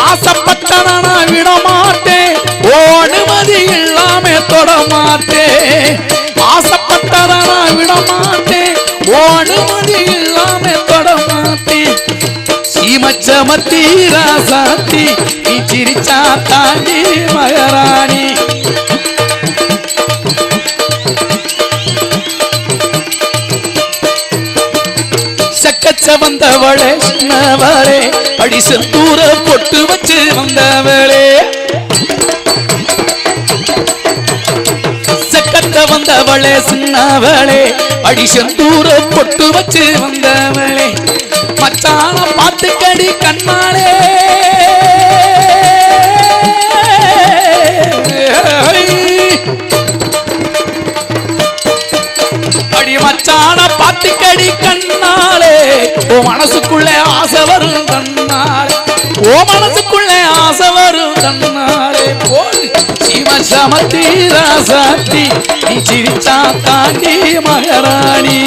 ஆசைப்பட்டன நான் விட மாட்டேன் ஓ அனுமதி இல்லாம தொட மாட்டேன் ஆசைப்பட்டன நான் விட மாட்டேன் ஓ அனுமதி இல்லாம தொட மாட்டேன் சீமச்சமத்தி ராசாத்தி நீ சிரிச்சா தாண்டி மகாராணி வந்தவளே சின்னவளே அடி செந்தூர பொட்டு வச்சு வந்தவளே சக்கத்த வந்தவளே சின்னவளே அடி செந்தூர பொட்டு வச்சு வந்தவளே மச்சான பாத்துக்கடி கண்ணாலே அடி மச்சான பாத்துக்கடி கண்ணாலே ஓ மனசுக்குள்ளே ஆசை வரும் தன்னாலே ஓ மனசுக்குள்ளே ஆசை வரும் தன்னாலே போல் சிவசமத்தி ராசாத்தி நீ சிரிச்சா தாண்டி மகாராணி